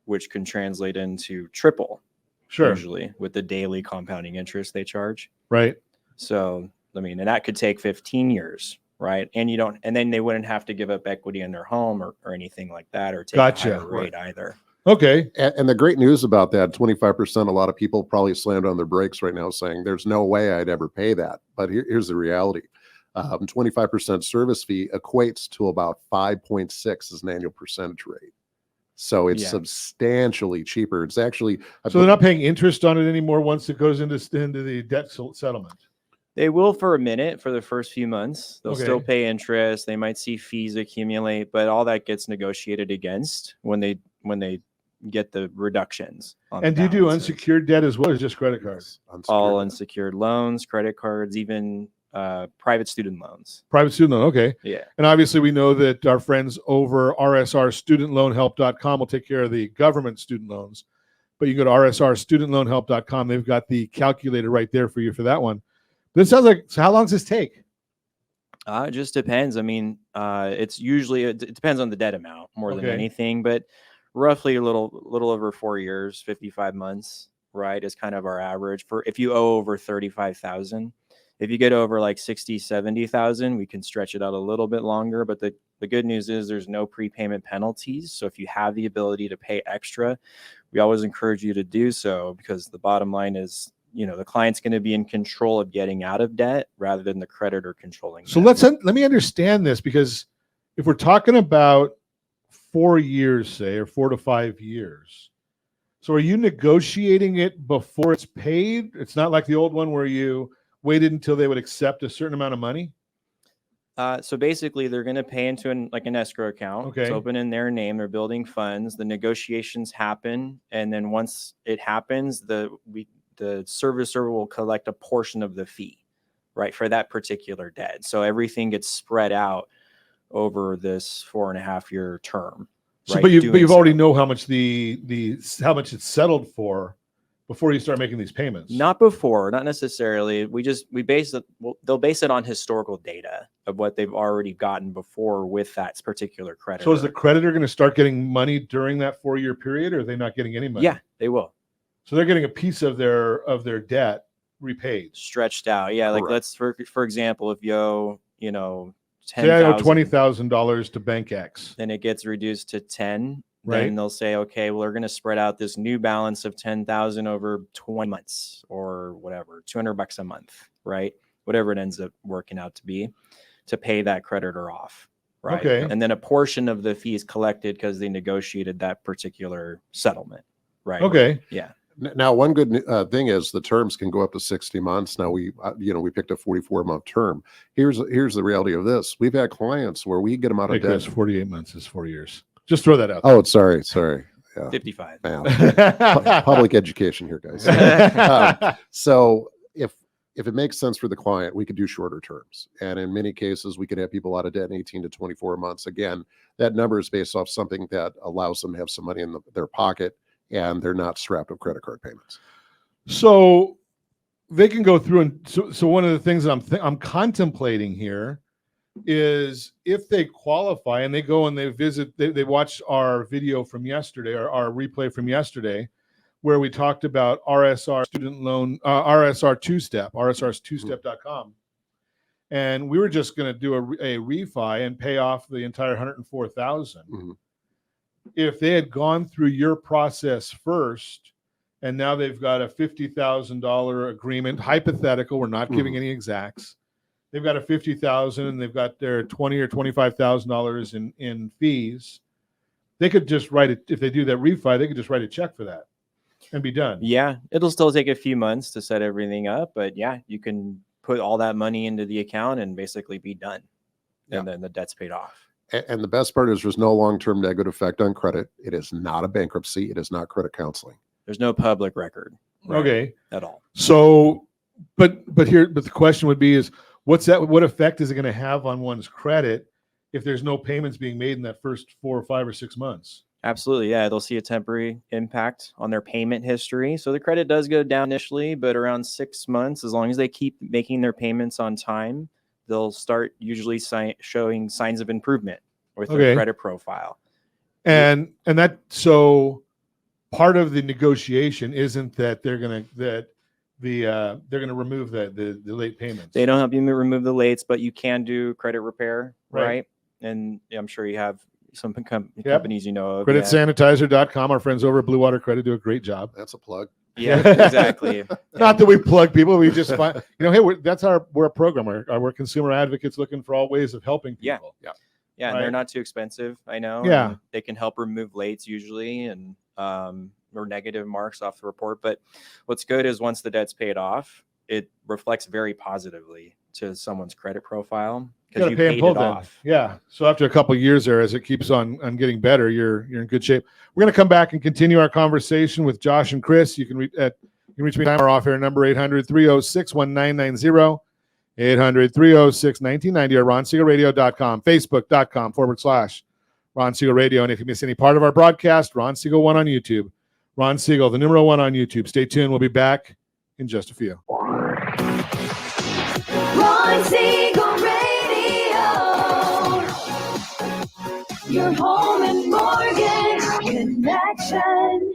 Which can translate into triple, Sure. usually with the daily compounding interest they charge. Right. So, I mean, and that could take 15 years, right? And then they wouldn't have to give up equity in their home or anything like that, or take Gotcha. a higher rate either. Okay. And the great news about that 25%, a lot of people probably slammed on their brakes right now saying, there's no way I'd ever pay that. But here's the reality. 25% service fee equates to about 5.6 as an annual percentage rate. So it's Yeah. substantially cheaper. It's actually, So they're not paying interest on it anymore once it goes into the debt settlement. They will for a minute for the first few months. They'll still Okay. pay interest. They might see fees accumulate, but all that gets negotiated against when they get the reductions. On And the do you do balances. unsecured debt as well as just credit cards? All unsecured loans, credit cards, even private student loans. Private student loan, okay. Yeah. And obviously we know that our friends over rsrstudentloanhelp.com will take care of the government student loans. But you can go to rsrstudentloanhelp.com. They've got the calculator right there for you for that one. But it sounds like, so how long does this take? It just depends. I mean, it's usually it depends on the debt amount more than Okay. anything, but roughly a little over 4 years, 55 months, right, is kind of our average for if you owe over 35,000. If you get over like 60, 70,000, we can stretch it out a little bit longer. But the good news is there's no prepayment penalties. So if you have the ability to pay extra, we always encourage you to do so, because the bottom line is, the client's going to be in control of getting out of debt rather than the creditor controlling. So let me understand this, because if we're talking about 4 years, say, or 4 to 5 years, so are you negotiating it before it's paid? It's not like the old one where you waited until they would accept a certain amount of money? So basically, they're going to pay into an escrow account. Okay. It's open in their name. They're building funds. The negotiations happen, and then once it happens, the servicer will collect a portion of the fee, right, for that particular debt. So everything gets spread out over this 4.5-year term. So, right, but doing you've so. already know how much how much it's settled for before you start making these payments. Not before, not necessarily. We base it. They'll base it on historical data of what they've already gotten before with that particular creditor. So is the creditor going to start getting money during that 4-year period, or are they not getting any money? Yeah, they will. So they're getting a piece of their debt repaid, stretched out. Yeah, like let's for example, if you owe, Say I owe $20,000 to Bank X, then it gets reduced to 10. Right. Then they'll say, okay, well, we're going to spread out this new balance of 10,000 over 20 months or whatever, $200 a month, right? Whatever it ends up working out to be, to pay that creditor off, right? Okay. And then a portion of the fee is collected because they negotiated that particular settlement, right? Okay. Yeah. Now, one good thing is the terms can go up to 60 months. Now we picked a 44-month term. Here's the reality of this. We've had clients where we get them out of Hey, Chris, debt. 48 months is 4 years. Just throw that out. Oh, sorry. Yeah. 55. Man. Public education here, guys. So if it makes sense for the client, we could do shorter terms. And in many cases, we could have people out of debt in 18 to 24 months. Again, that number is based off something that allows them to have some money in their pocket, and they're not strapped with credit card payments. So they can go through, and so one of the things that I'm contemplating here is if they qualify and they go and they watch our video from yesterday, or our replay from yesterday, where we talked about RSR student loan, RSR two-step, rsrstwostep.com. And we were just going to do a refi and pay off the entire $104,000. Mm-hmm. If they had gone through your process first and now they've got a $50,000 agreement. Hypothetical, we're not giving any exacts. They've got a $50,000, and they've got their $20,000 or $25,000 in fees. They could just write it if they do that refi. They could just write a check for that and be done. Yeah, it'll still take a few months to set everything up, but yeah, you can put all that money into the account and basically be done. And then the debt's paid off. And the best part is there's no long-term negative effect on credit. It is not a bankruptcy. It is not credit counseling. There's no public record. Okay. At all. So, but the question would be is what effect is it going to have on one's credit if there's no payments being made in that first 4 or 5 or 6 months? Absolutely. Yeah. They'll see a temporary impact on their payment history. So the credit does go down initially, but around 6 months, as long as they keep making their payments on time, they'll start usually showing signs of improvement with their credit profile. And that, so part of the negotiation isn't that they're going to remove the late payments. They don't help you remove the lates, but you can do credit repair, right? And I'm sure you have some companies you know of. Creditsanitizer.com. Our friends over at Blue Water Credit do a great job. That's a plug. Yeah, exactly. Not that we plug people. We just find, hey, we're a program. We're consumer advocates looking for all ways of helping people. Yeah. Yeah, and they're not too expensive, I know. Yeah. And they can help remove lates usually and or negative marks off the report. But what's good is once the debt's paid off, it reflects very positively to someone's credit profile because you paid it off. Yeah. So after a couple of years there, as it keeps on getting better, you're in good shape. We're going to come back and continue our conversation with Josh and Chris. You can reach me at our off-air number 800-306-1990. 800-306-1990 or RonSiegelRadio.com, Facebook.com/Ron Siegel Radio. And if you miss any part of our broadcast, Ron Siegel 1 on YouTube. Ron Siegel, the number 1 on YouTube. Stay tuned. We'll be back in just a few. Ron Siegel Radio. Your home and mortgage connection.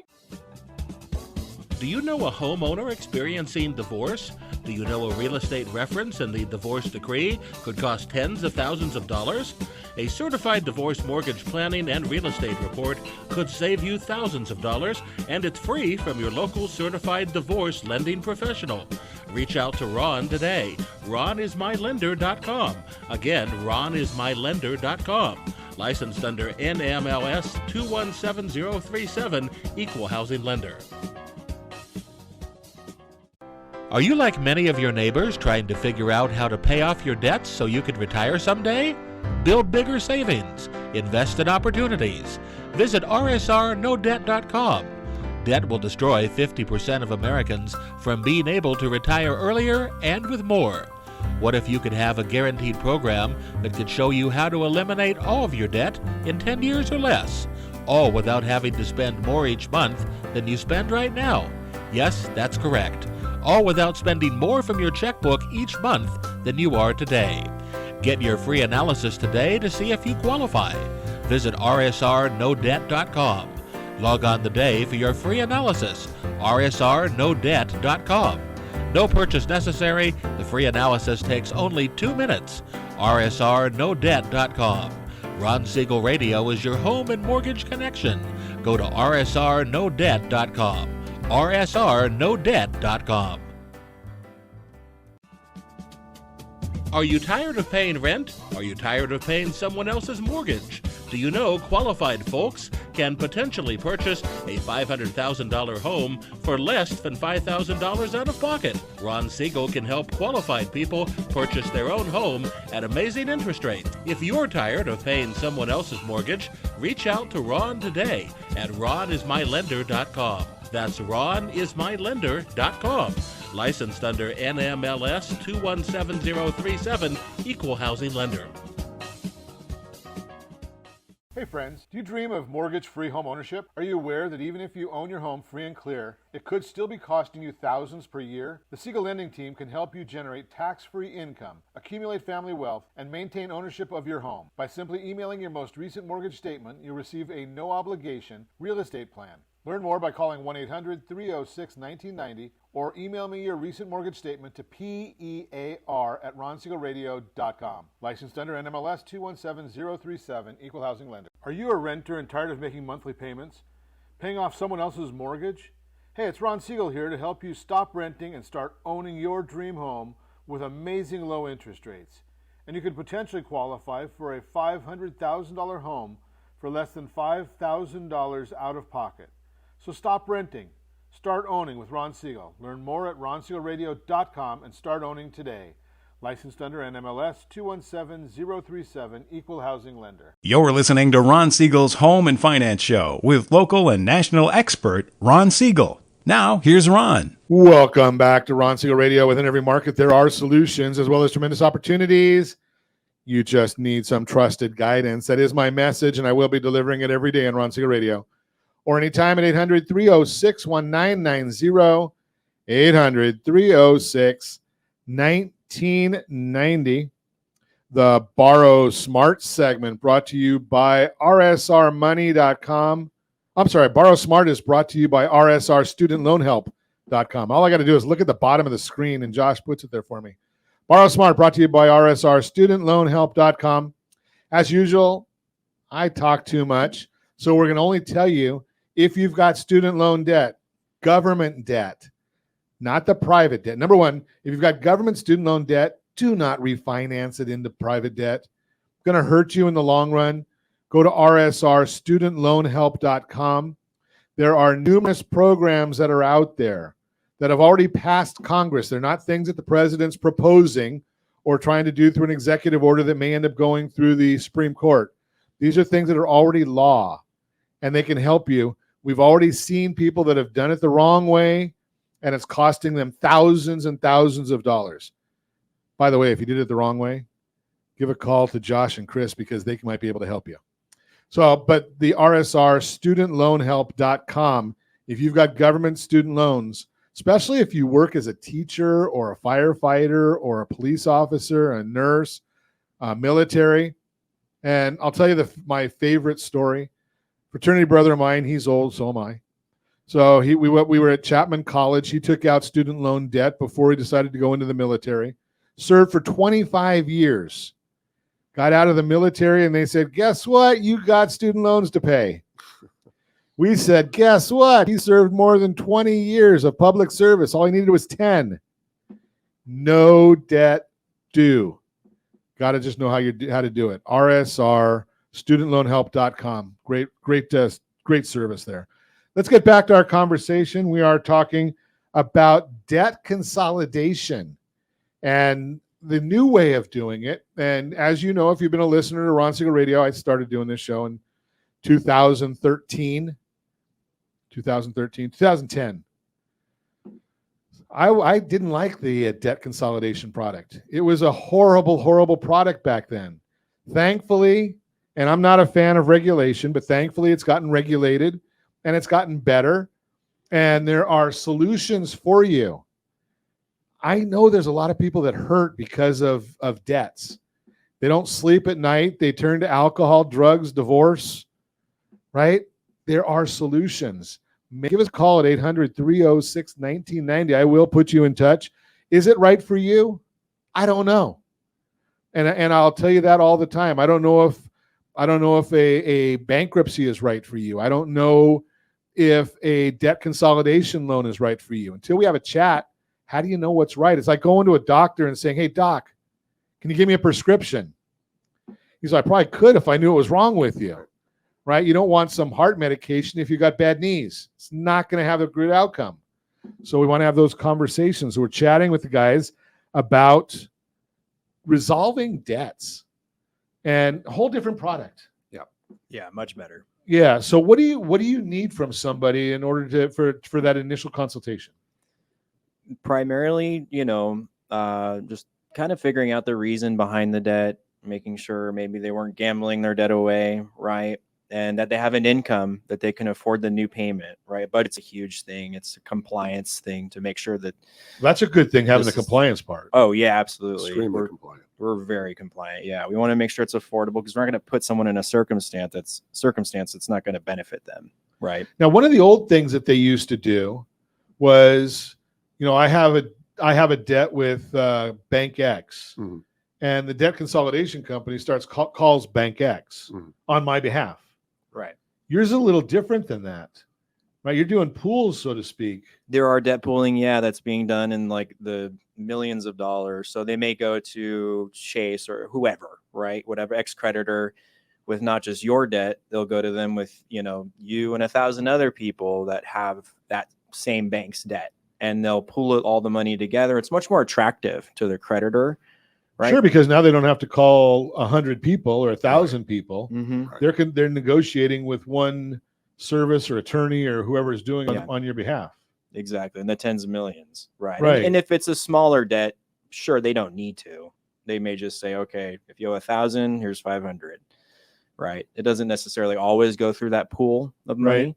Do you know a homeowner experiencing divorce? Do you know a real estate reference and the divorce decree could cost tens of thousands of dollars? A certified divorce mortgage planning and real estate report could save you thousands of dollars, and it's free from your local certified divorce lending professional. Reach out to Ron today. RonIsMyLender.com. Again, RonIsMyLender.com. Licensed under NMLS 217037, Equal Housing Lender. Are you like many of your neighbors trying to figure out how to pay off your debts so you can retire someday? Build bigger savings. Invest in opportunities. Visit RSRNoDebt.com. Debt will destroy 50% of Americans from being able to retire earlier and with more. What if you could have a guaranteed program that could show you how to eliminate all of your debt in 10 years or less, all without having to spend more each month than you spend right now? Yes, that's correct. All without spending more from your checkbook each month than you are today. Get your free analysis today to see if you qualify. Visit RSRNoDebt.com. Log on today for your free analysis, RSRNoDebt.com. No purchase necessary. The free analysis takes only 2 minutes. RSRNoDebt.com. Ron Siegel Radio is your home and mortgage connection. Go to RSRNoDebt.com. RSRNoDebt.com. Are you tired of paying rent? Are you tired of paying someone else's mortgage? Do you know qualified folks can potentially purchase a $500,000 home for less than $5,000 out of pocket? Ron Siegel can help qualified people purchase their own home at amazing interest rates. If you're tired of paying someone else's mortgage, reach out to Ron today at RonIsMyLender.com. That's RonIsMyLender.com. Licensed under NMLS 217037, Equal Housing Lender. Hey friends, do you dream of mortgage-free home ownership? Are you aware that even if you own your home free and clear, it could still be costing you thousands per year? The Siegel Lending Team can help you generate tax-free income, accumulate family wealth, and maintain ownership of your home. By simply emailing your most recent mortgage statement, you'll receive a no-obligation real estate plan. Learn more by calling 1-800-306-1990 or email me your recent mortgage statement to PEAR@RonSiegelRadio.com. Licensed under NMLS 217037, Equal Housing Lender. Are you a renter and tired of making monthly payments? Paying off someone else's mortgage? Hey, it's Ron Siegel here to help you stop renting and start owning your dream home with amazing low interest rates. And you could potentially qualify for a $500,000 home for less than $5,000 out of pocket. So stop renting. Start owning with Ron Siegel. Learn more at ronsiegelradio.com and start owning today. Licensed under NMLS 217037, Equal Housing Lender. You're listening to Ron Siegel's Home and Finance Show with local and national expert Ron Siegel. Now, here's Ron. Welcome back to Ron Siegel Radio. Within every market, there are solutions as well as tremendous opportunities. You just need some trusted guidance. That is my message, and I will be delivering it every day on Ron Siegel Radio. Or anytime at 800-306-1990, 800-306-1990. The Borrow Smart segment brought to you by rsrmoney.com. I'm sorry, Borrow Smart is brought to you by rsrstudentloanhelp.com. All I got to do is look at the bottom of the screen, and Josh puts it there for me. Borrow Smart brought to you by rsrstudentloanhelp.com. As usual, I talk too much, so we're going to only tell you if you've got student loan debt, government debt, not the private debt. Number one, if you've got government student loan debt, do not refinance it into private debt. It's going to hurt you in the long run. Go to rsrstudentloanhelp.com. There are numerous programs that are out there that have already passed Congress. They're not things that the president's proposing or trying to do through an executive order that may end up going through the Supreme Court. These are things that are already law, and they can help you. We've already seen people that have done it the wrong way, and it's costing them thousands and thousands of dollars. By the way, if you did it the wrong way, give a call to Josh and Chris because they might be able to help you. So, but the rsrstudentloanhelp.com, if you've got government student loans, especially if you work as a teacher or a firefighter or a police officer, a nurse, military, and I'll tell you my favorite story. Fraternity brother of mine, he's old, so am I. So we were at Chapman College. He took out student loan debt before he decided to go into the military. Served for 25 years. Got out of the military, and they said, guess what? You got student loans to pay. We said, guess what? He served more than 20 years of public service. All he needed was 10. No debt due. Got to just know how to do it. rsrstudentloanhelp.com. Great service there. Let's get back to our conversation. We are talking about debt consolidation and the new way of doing it. And as you know, if you've been a listener to Ron Siegel Radio, I started doing this show in 2010. I didn't like the debt consolidation product. It was a horrible, horrible product back then. Thankfully, and I'm not a fan of regulation, but thankfully it's gotten regulated and it's gotten better. And there are solutions for you. I know there's a lot of people that hurt because of debts. They don't sleep at night. They turn to alcohol, drugs, divorce, right? There are solutions. Give us a call at 800-306-1990. I will put you in touch. Is it right for you? I don't know. And I'll tell you that all the time. I don't know if a bankruptcy is right for you. I don't know if a debt consolidation loan is right for you. Until we have a chat, how do you know what's right? It's like going to a doctor and saying, hey, doc, can you give me a prescription? He's like, I probably could if I knew what was wrong with you, right? You don't want some heart medication if you got bad knees. It's not going to have a good outcome. So we want to have those conversations. So we're chatting with the guys about resolving debts and a whole different product. Yeah, much better. Yeah. So what do you need from somebody in order for that initial consultation? Primarily, just kind of figuring out the reason behind the debt, making sure maybe they weren't gambling their debt away, right? And that they have an income that they can afford the new payment, right? But it's a huge thing. It's a compliance thing to make sure that that's a good thing, having the compliance part. Oh, yeah, absolutely. Extremely compliant. We're very compliant. Yeah, we want to make sure it's affordable because we're not going to put someone in a circumstance that's not going to benefit them, right? Now, one of the old things that they used to do was, I have a debt with Bank X, and the debt consolidation company calls Bank X on my behalf. Right. Yours is a little different than that. right? You're doing pools, so to speak. There are debt pooling, yeah, that's being done in like the millions of dollars. So they may go to Chase or whoever, right? Whatever ex-creditor with not just your debt, they'll go to them with, you know, you and 1,000 other people that have that same bank's debt, and they'll pool all the money together. It's much more attractive to the creditor, right? Sure, because now they don't have to call 100 people or 1,000 people. Mm-hmm. They're negotiating with one service or attorney or whoever is doing it on your behalf. Exactly. In the tens of millions. Right. Right. And if it's a smaller debt, sure, they don't need to. They may just say, okay, if you owe 1,000, here's 500. Right. It doesn't necessarily always go through that pool of money,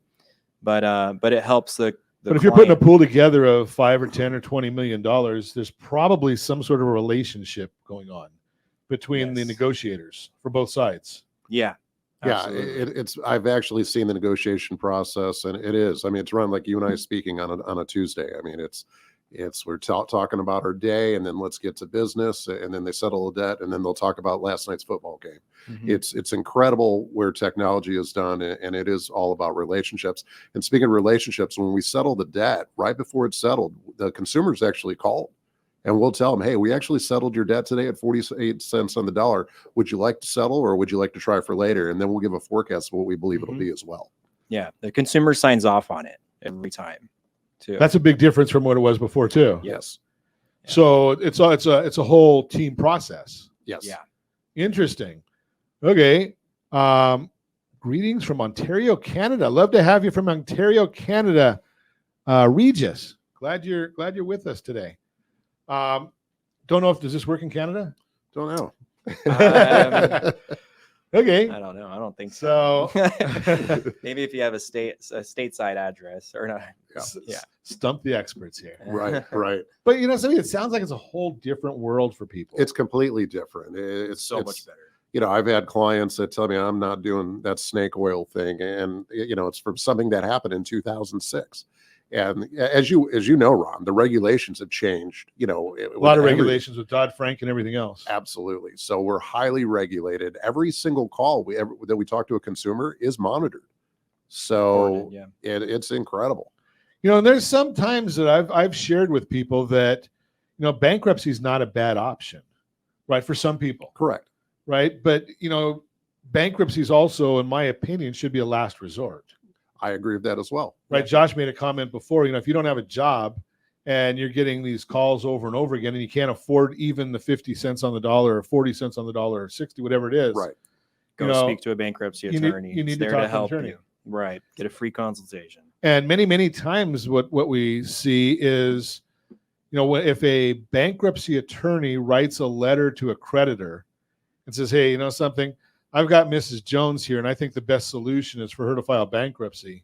but it helps the but if you're putting a pool together of 5 or 10 or 20 million dollars, there's probably some sort of a relationship going on between the negotiators for both sides. Yeah. Yeah, it's. I've actually seen the negotiation process, and it is. I mean, it's run like you and I speaking on a Tuesday. I mean, it's we're talking about our day, and then let's get to business, and then they settle the debt, and then they'll talk about last night's football game. Mm-hmm. It's incredible where technology is done, and it is all about relationships. And speaking of relationships, when we settle the debt, right before it's settled, the consumers actually call. And we'll tell them, hey, we actually settled your debt today at 48 cents on the dollar. Would you like to settle, or would you like to try for later? And then we'll give a forecast of what we believe it'll be as well. Yeah. The consumer signs off on it every time too. That's a big difference from what it was before too. Yes. So it's a whole team process. Yes. Yeah. Interesting. Okay. Greetings from Ontario, Canada. Love to have you from Ontario, Canada. Regis, glad you're with us today. Don't know if does this work in Canada? Don't know. Okay. I don't know. I don't think so. Maybe if you have a stateside address or not. Yeah. Stump the experts here. Right. But you know, something it sounds like it's a whole different world for people. It's completely different. It's so much better. You know, I've had clients that tell me I'm not doing that snake oil thing, and you know, it's from something that happened in 2006. And as you know, Ron, the regulations have changed. You know, a lot of regulations with Dodd-Frank and everything else. Absolutely. So we're highly regulated. Every single call that we talk to a consumer is monitored. So it's incredible. You know, and there's some times that I've shared with people that, you know, bankruptcy is not a bad option, right? For some people. Correct. Right. But, you know, bankruptcy is also, in my opinion, should be a last resort. I agree with that as well. Right. Josh made a comment before, you know, if you don't have a job and you're getting these calls over and over again and you can't afford even the 50 cents on the dollar or 40 cents on the dollar or 60, whatever it is. Right. Go speak to a bankruptcy attorney. You need it's to there talk to help to an attorney. you. Right. Get a free consultation. And many, many times what we see is, you know, if a bankruptcy attorney writes a letter to a creditor and says, hey, you know something, I've got Mrs. Jones here, and I think the best solution is for her to file bankruptcy.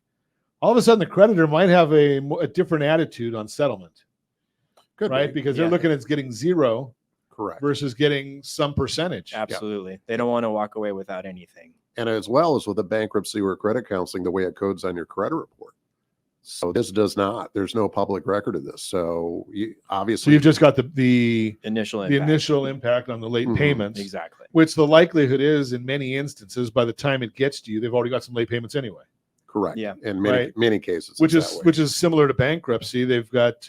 All of a sudden, the creditor might have a different attitude on settlement. Could right? be. Because they're looking at getting zero correct versus getting some percentage. Absolutely. They don't want to walk away without anything. And as well as with a bankruptcy or credit counseling, the way it codes on your credit report. So this does not. There's no public record of this. So obviously, so you've just got the initial impact on the late payments. Exactly. Which the likelihood is, in many instances, by the time it gets to you, they've already got some late payments anyway. Correct. Yeah. In many cases, which is similar to bankruptcy. They've got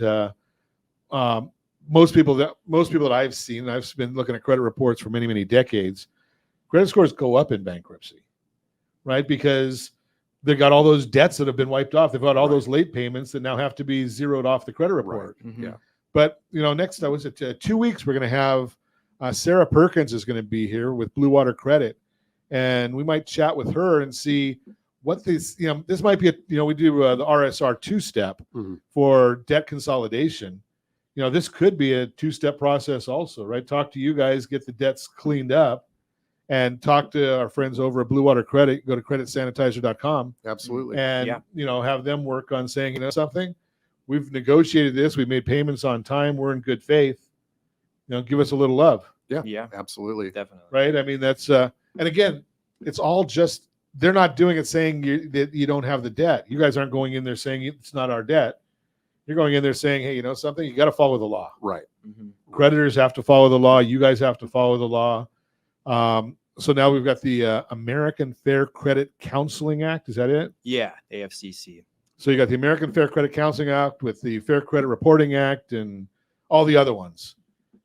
most people that I've seen. I've been looking at credit reports for many, many decades. Credit scores go up in bankruptcy, right? Because they've got all those debts that have been wiped off. They've got all those late payments that now have to be zeroed off the credit report. Right. Mm-hmm. Yeah. But, you know, next, 2 weeks, we're going to have Sarah Perkins is going to be here with Blue Water Credit. And we might chat with her and see what this, you know, this might be, we do the RSR two-step for debt consolidation. You know, this could be a two-step process also, right? Talk to you guys, get the debts cleaned up, and talk to our friends over at Blue Water Credit. Go to creditsanitizer.com. Absolutely. And, have them work on saying, you know something, we've negotiated this. We've made payments on time. We're in good faith. You know, give us a little love. Yeah, absolutely. Definitely. Right. I mean, that's, and again, it's all just, they're not doing it saying that you don't have the debt. You guys aren't going in there saying it's not our debt. You're going in there saying, hey, you know something, you got to follow the law. Right. Mm-hmm. Creditors have to follow the law. You guys have to follow the law. So now we've got the American Fair Credit Counseling Act. Is that it? Yeah, AFCC. So you got the American Fair Credit Counseling Act with the Fair Credit Reporting Act and all the other ones.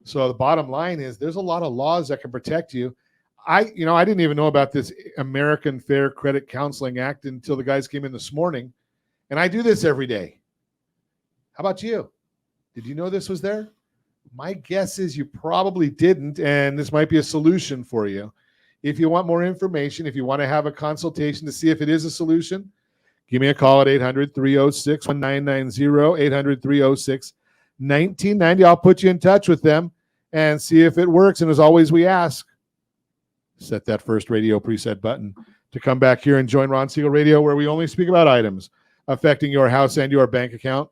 So the bottom line is there's a lot of laws that can protect you. I didn't even know about this American Fair Credit Counseling Act until the guys came in this morning. And I do this every day. How about you? Did you know this was there? My guess is you probably didn't, and this might be a solution for you. If you want more information, if you want to have a consultation to see if it is a solution, give me a call at 800-306-1990, 800-306-1990. I'll put you in touch with them and see if it works. And as always, we ask, set that first radio preset button to come back here and join Ron Siegel Radio, where we only speak about items affecting your house and your bank account.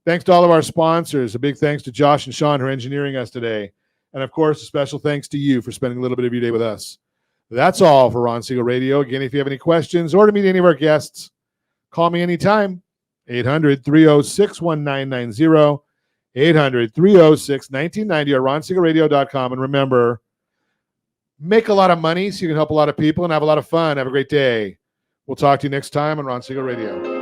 Thanks to all of our sponsors. A big thanks to Josh and Sean who are engineering us today. And of course, a special thanks to you for spending a little bit of your day with us. That's all for Ron Siegel Radio. Again, if you have any questions or to meet any of our guests, call me anytime. 800-306-1990, 800-306-1990 or ronsiegelradio.com. And remember, make a lot of money so you can help a lot of people and have a lot of fun. Have a great day. We'll talk to you next time on Ron Siegel Radio.